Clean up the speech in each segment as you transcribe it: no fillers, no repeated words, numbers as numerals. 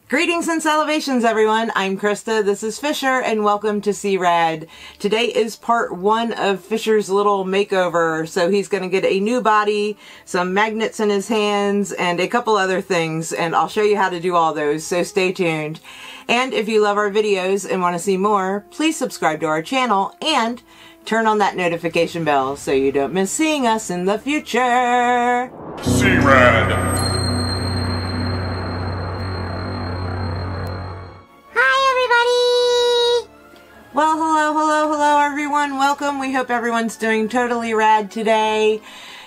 Greetings and salivations, everyone. I'm Krista, this is Fisher, and welcome to C-Rad. Today is part 1 of Fisher's little makeover, so he's going to get a new body, some magnets in his hands, and a couple other things, and I'll show you how to do all those, so stay tuned. And if you love our videos and want to see more, please subscribe to our channel, and turn on that notification bell so you don't miss seeing us in the future. C-Rad. Well, hello everyone. Welcome. We hope everyone's doing totally rad today.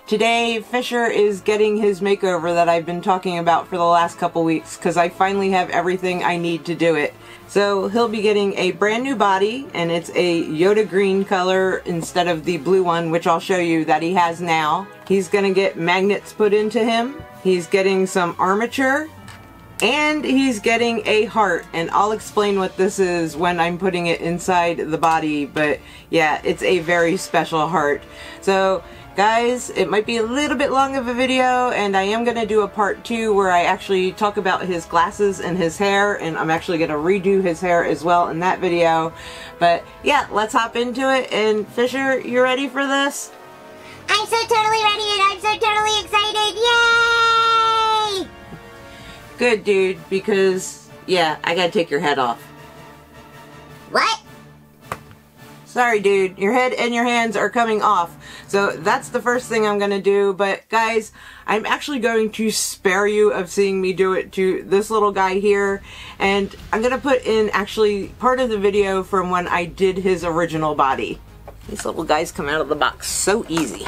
Today, Fisher is getting his makeover that I've been talking about for the last couple weeks because I finally have everything I need to do it. So he'll be getting a brand new body, and it's a Yoda green color instead of the blue one, which I'll show you that he has now. He's gonna get magnets put into him. He's getting some armature. And he's getting a heart, and I'll explain what this is when I'm putting it inside the body, but yeah, it's a very special heart. So guys, it might be a little bit long of a video, and I am going to do a part 2 where I actually talk about his glasses and his hair, and I'm actually going to redo his hair as well in that video. But yeah, let's hop into it, and Fisher, you ready for this? I'm so totally ready, and I'm so totally excited! Yay! Good, dude, because, yeah, I gotta take your head off. What? Sorry, dude. Your head and your hands are coming off. So that's the first thing I'm gonna do. But, guys, I'm actually going to spare you of seeing me do it to this little guy here. And I'm gonna put in, actually, part of the video from when I did his original body. These little guys come out of the box so easy.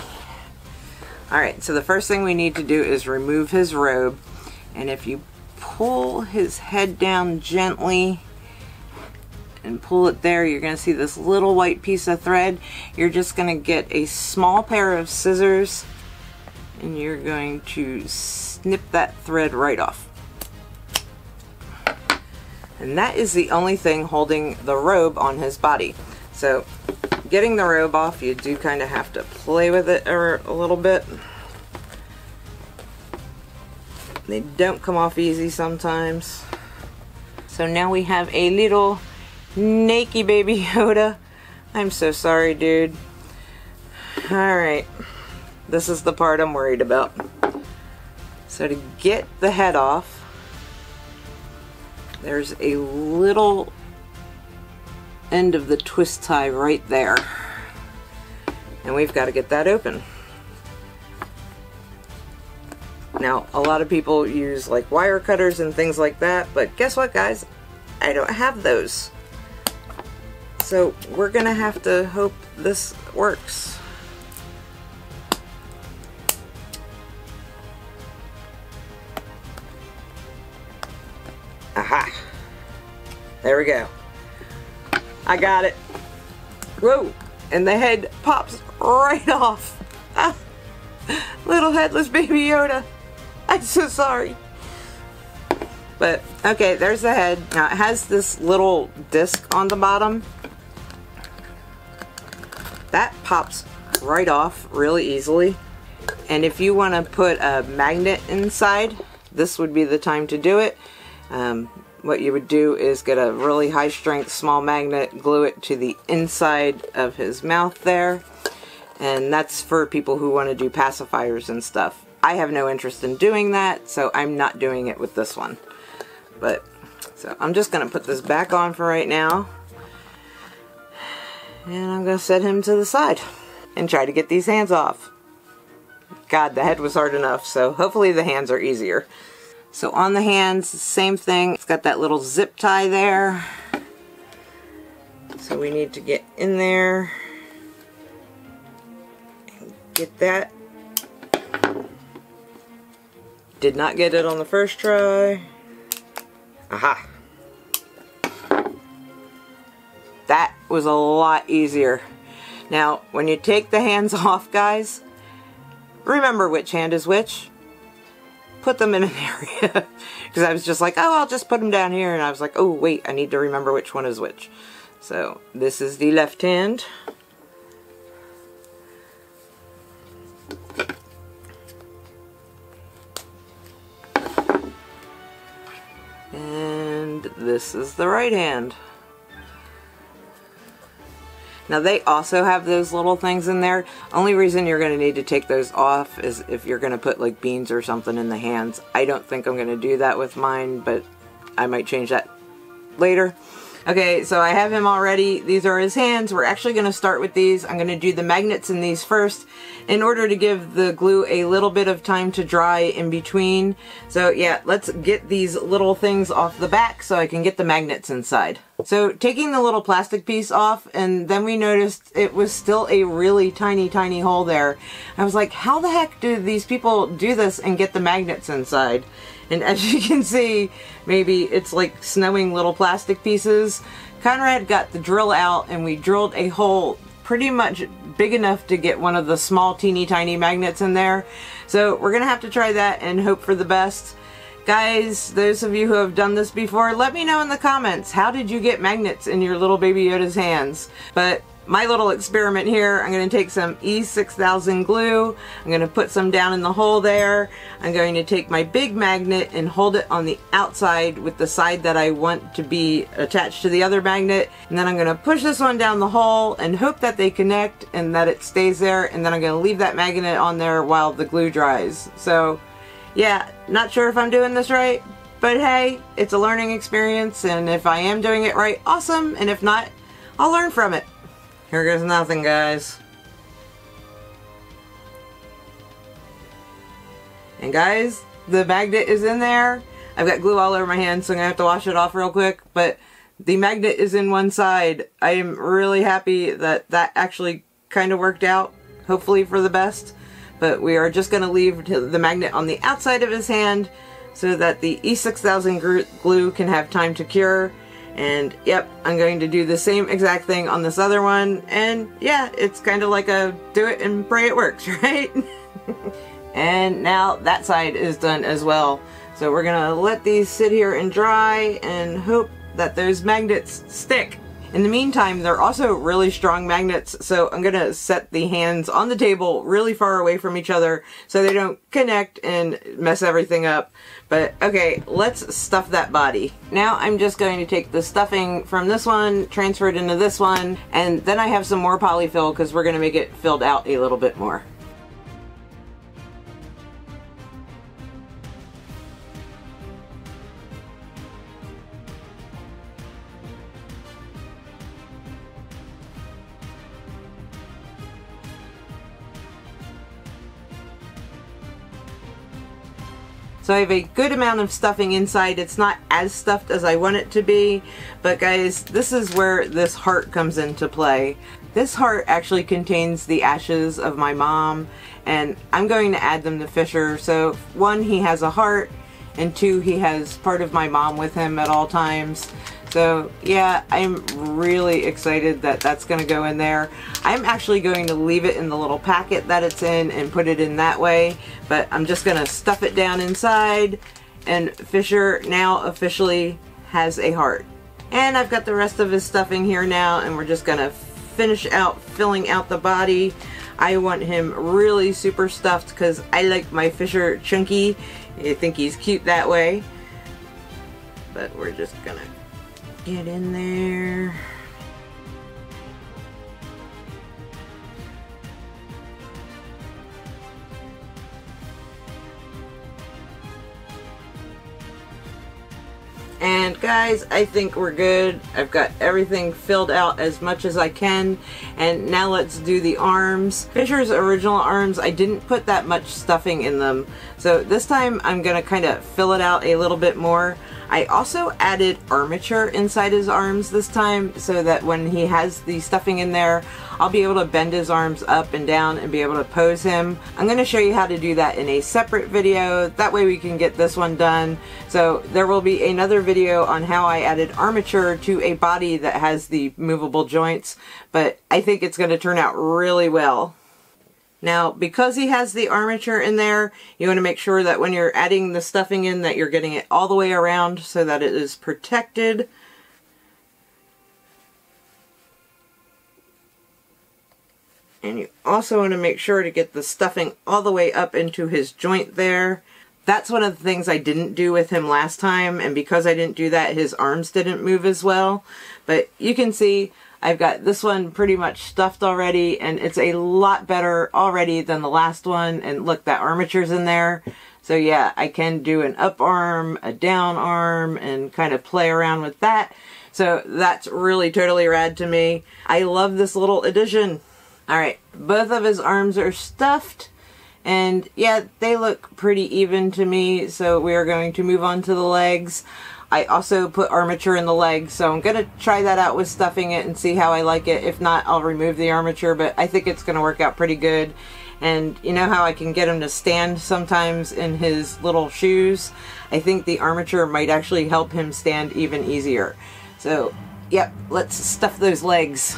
Alright, so the first thing we need to do is remove his robe. And if you pull his head down gently and pull it there, you're going to see this little white piece of thread. You're just going to get a small pair of scissors and you're going to snip that thread right off. And that is the only thing holding the robe on his body. So getting the robe off, you do kind of have to play with it a little bit. They don't come off easy sometimes. So now we have a little naked baby Yoda. I'm so sorry, dude. Alright. This is the part I'm worried about. So to get the head off, there's a little end of the twist tie right there. And we've got to get that open. Now, a lot of people use like wire cutters and things like that, but guess what, guys? I don't have those. So we're gonna have to hope this works. Aha! There we go. I got it. Whoa! And the head pops right off. Ah, little headless baby Yoda. I'm so sorry. But, okay, there's the head. Now, it has this little disc on the bottom. That pops right off really easily. And if you want to put a magnet inside, this would be the time to do it. What you would do is get a really high-strength small magnet, glue it to the inside of his mouth there. And that's for people who want to do pacifiers and stuff. I have no interest in doing that, so I'm not doing it with this one. But, so I'm just going to put this back on for right now. And I'm going to set him to the side and try to get these hands off. God, the head was hard enough, so hopefully the hands are easier. So on the hands, same thing. It's got that little zip tie there. So we need to get in there and get that. Did not get it on the first try. Aha. That was a lot easier. Now, when you take the hands off, guys, remember which hand is which. Put them in an area. Because I was just like, oh, I'll just put them down here. And I was like, oh, wait, I need to remember which one is which. So, this is the left hand. And this is the right hand. Now they also have those little things in there. Only reason you're going to need to take those off is if you're going to put like beans or something in the hands. I don't think I'm going to do that with mine, but I might change that later. Okay, so I have him already. These are his hands. We're actually going to start with these. I'm going to do the magnets in these first in order to give the glue a little bit of time to dry in between. So yeah, let's get these little things off the back so I can get the magnets inside. So taking the little plastic piece off, and then we noticed it was still a really tiny hole there. I was like, how the heck do these people do this and get the magnets inside? And as you can see, maybe it's like snowing little plastic pieces. Conrad got the drill out and we drilled a hole pretty much big enough to get one of the small teeny tiny magnets in there. So we're gonna have to try that and hope for the best. Guys, those of you who have done this before, let me know in the comments, how did you get magnets in your little baby Yoda's hands? But my little experiment here, I'm going to take some E6000 glue, I'm going to put some down in the hole there, I'm going to take my big magnet and hold it on the outside with the side that I want to be attached to the other magnet, and then I'm going to push this one down the hole and hope that they connect and that it stays there, and then I'm going to leave that magnet on there while the glue dries. So yeah, not sure if I'm doing this right, but hey, it's a learning experience, and if I am doing it right, awesome, and if not, I'll learn from it. Here goes nothing, guys. And guys, the magnet is in there. I've got glue all over my hands, so I'm gonna have to wash it off real quick, but the magnet is in one side. I am really happy that that actually kind of worked out, hopefully for the best. But we are just going to leave the magnet on the outside of his hand so that the E6000 glue can have time to cure. And yep, I'm going to do the same exact thing on this other one. And yeah, it's kind of like a do it and pray it works, right? And now that side is done as well. So we're going to let these sit here and dry and hope that those magnets stick. In the meantime, they're also really strong magnets, so I'm going to set the hands on the table really far away from each other so they don't connect and mess everything up. But okay, let's stuff that body. Now I'm just going to take the stuffing from this one, transfer it into this one, and then I have some more polyfill because we're going to make it filled out a little bit more. So I have a good amount of stuffing inside. It's not as stuffed as I want it to be, but guys, this is where this heart comes into play. This heart actually contains the ashes of my mom, and I'm going to add them to Fisher. So one, he has a heart, and two, he has part of my mom with him at all times. So yeah, I'm really excited that that's going to go in there. I'm actually going to leave it in the little packet that it's in and put it in that way, but I'm just going to stuff it down inside, and Fisher now officially has a heart. And I've got the rest of his stuffing here now, and we're just going to finish out filling out the body. I want him really super stuffed because I like my Fisher chunky. I think he's cute that way. But we're just going to get in there. And guys, I think we're good. I've got everything filled out as much as I can. And now let's do the arms. Fisher's original arms, I didn't put that much stuffing in them. So this time I'm gonna kind of fill it out a little bit more. I also added armature inside his arms this time so that when he has the stuffing in there, I'll be able to bend his arms up and down and be able to pose him. I'm going to show you how to do that in a separate video. That way we can get this one done. So there will be another video on how I added armature to a body that has the movable joints, but I think it's going to turn out really well. Now, because he has the armature in there, you want to make sure that when you're adding the stuffing in that you're getting it all the way around so that it is protected. And you also want to make sure to get the stuffing all the way up into his joint there. That's one of the things I didn't do with him last time, and because I didn't do that, his arms didn't move as well. But you can see I've got this one pretty much stuffed already, and it's a lot better already than the last one. And look, that armature's in there. So yeah, I can do an up arm, a down arm, and kind of play around with that. So that's really totally rad to me. I love this little addition. Alright, both of his arms are stuffed. And yeah, they look pretty even to me, so we are going to move on to the legs. I also put armature in the legs, so I'm going to try that out with stuffing it and see how I like it. If not, I'll remove the armature, but I think it's going to work out pretty good. And you know how I can get him to stand sometimes in his little shoes? I think the armature might actually help him stand even easier. So, yep, let's stuff those legs.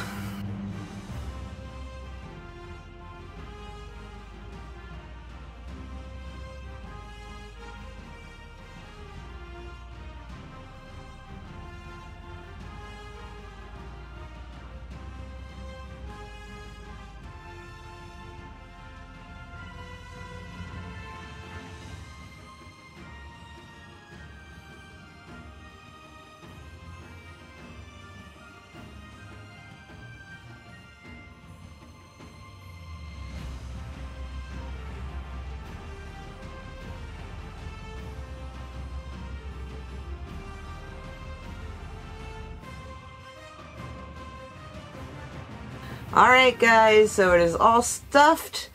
Alright guys, so it is all stuffed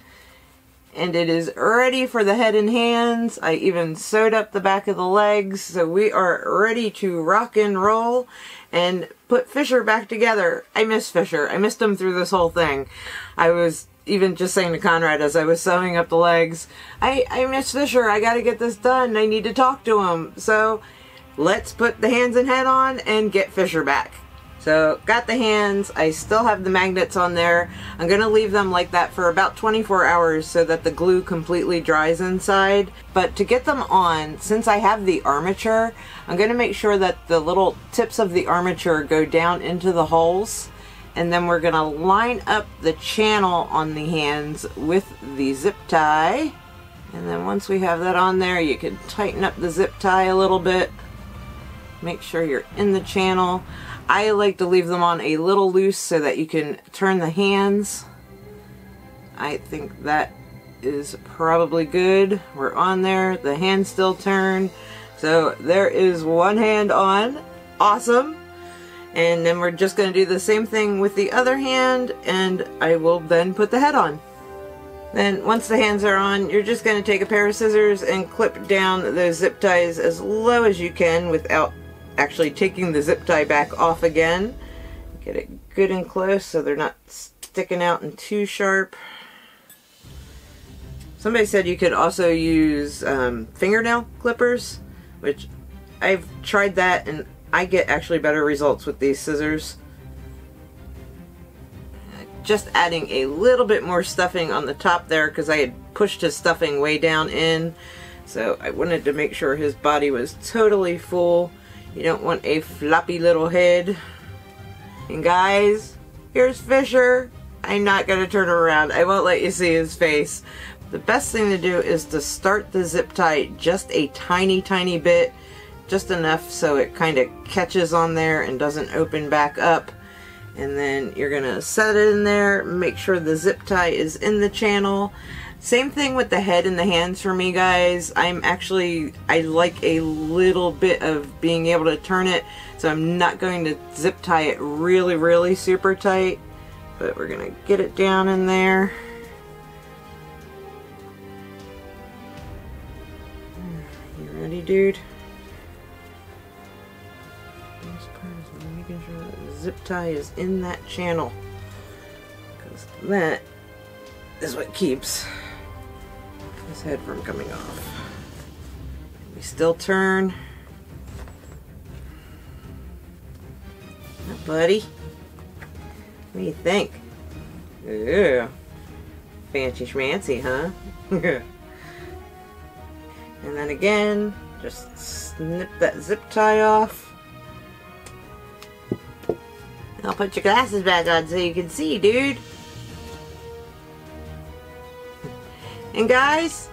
and it is ready for the head and hands. I even sewed up the back of the legs, so we are ready to rock and roll and put Fisher back together. I miss Fisher. I missed him through this whole thing. I was even just saying to Conrad as I was sewing up the legs, I miss Fisher. I gotta get this done. I need to talk to him. So let's put the hands and head on and get Fisher back. So, got the hands. I still have the magnets on there. I'm going to leave them like that for about 24 hours so that the glue completely dries inside. But to get them on, since I have the armature, I'm going to make sure that the little tips of the armature go down into the holes. And then we're going to line up the channel on the hands with the zip tie. And then once we have that on there, you can tighten up the zip tie a little bit. Make sure you're in the channel. I like to leave them on a little loose so that you can turn the hands. I think that is probably good. We're on there. The hands still turn. So there is one hand on. Awesome. And then we're just going to do the same thing with the other hand, and I will then put the head on. Then once the hands are on, you're just going to take a pair of scissors and clip down those zip ties as low as you can without actually taking the zip tie back off again. Get it good and close so they're not sticking out and too sharp. Somebody said you could also use fingernail clippers, which I've tried that and I get actually better results with these scissors. Just adding a little bit more stuffing on the top there because I had pushed his stuffing way down in, so I wanted to make sure his body was totally full. You don't want a floppy little head. And guys, here's Fisher. I'm not going to turn around. I won't let you see his face. The best thing to do is to start the zip tie just a tiny, tiny bit. Just enough so it kind of catches on there and doesn't open back up. And then you're going to set it in there. Make sure the zip tie is in the channel. Same thing with the head and the hands for me, guys. I like a little bit of being able to turn it, so I'm not going to zip tie it really, really super tight, but we're going to get it down in there. You ready, dude? This part is making sure that the zip tie is in that channel, because that is what keeps his head from coming off. We still turn. Buddy, what do you think? Ooh, fancy schmancy, huh? And then again, just snip that zip tie off. I'll put your glasses back on so you can see, dude. And guys,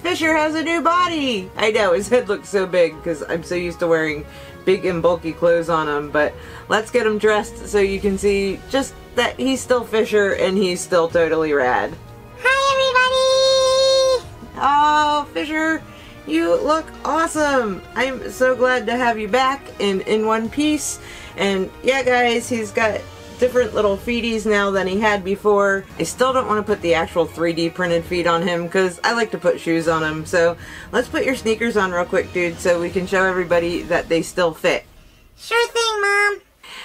Fisher has a new body! I know, his head looks so big because I'm so used to wearing big and bulky clothes on him, but let's get him dressed so you can see just that he's still Fisher and he's still totally rad. Hi, everybody! Oh, Fisher, you look awesome! I'm so glad to have you back in one piece. And yeah, guys, he's got different little feeties now than he had before. I still don't want to put the actual 3D printed feet on him because I like to put shoes on him. So let's put your sneakers on real quick, dude, so we can show everybody that they still fit. Sure thing, Mom.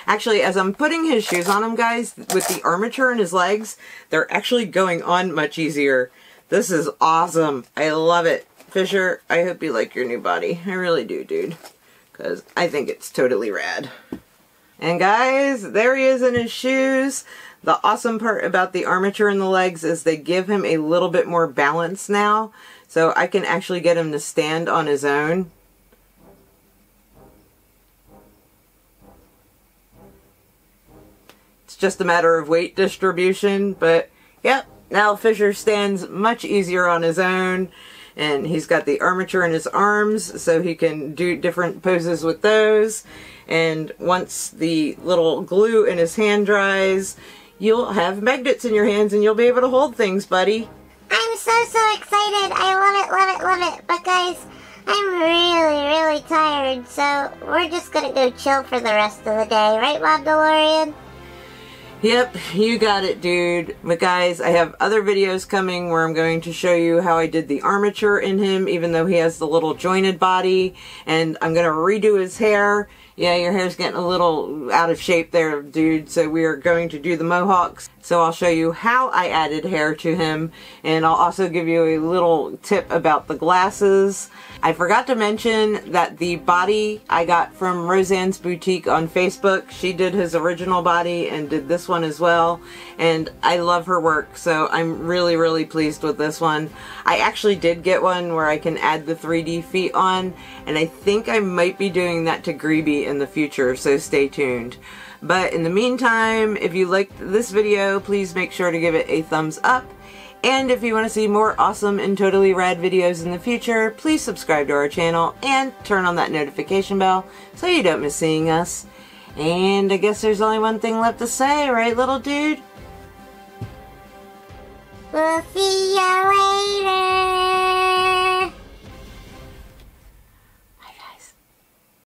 Actually, as I'm putting his shoes on him, guys, with the armature in his legs, they're actually going on much easier. This is awesome. I love it. Fisher, I hope you like your new body. I really do, dude. Because I think it's totally rad. And guys, there he is in his shoes. The awesome part about the armature in the legs is they give him a little bit more balance now. So I can actually get him to stand on his own. It's just a matter of weight distribution, but yep, now Fisher stands much easier on his own. And he's got the armature in his arms so he can do different poses with those. And once the little glue in his hand dries, you'll have magnets in your hands and you'll be able to hold things, buddy. I'm so excited. I love it, love it, love it. But guys, I'm really tired, so we're just gonna go chill for the rest of the day. Right, Bob DeLorean? Yep, you got it, dude. But guys, I have other videos coming where I'm going to show you how I did the armature in him, even though he has the little jointed body. And I'm going to redo his hair. Yeah, your hair's getting a little out of shape there, dude. So we are going to do the mohawks. So I'll show you how I added hair to him. And I'll also give you a little tip about the glasses. I forgot to mention that the body I got from Roseann's boutique on Facebook. She did his original body and did this one as well. And I love her work, so I'm really pleased with this one. I actually did get one where I can add the 3D feet on, and I think I might be doing that to Greeby in the future, so stay tuned. But in the meantime, if you liked this video, please make sure to give it a thumbs up. And if you want to see more awesome and totally rad videos in the future, please subscribe to our channel and turn on that notification bell so you don't miss seeing us. And I guess there's only one thing left to say, right, little dude? We'll see you later.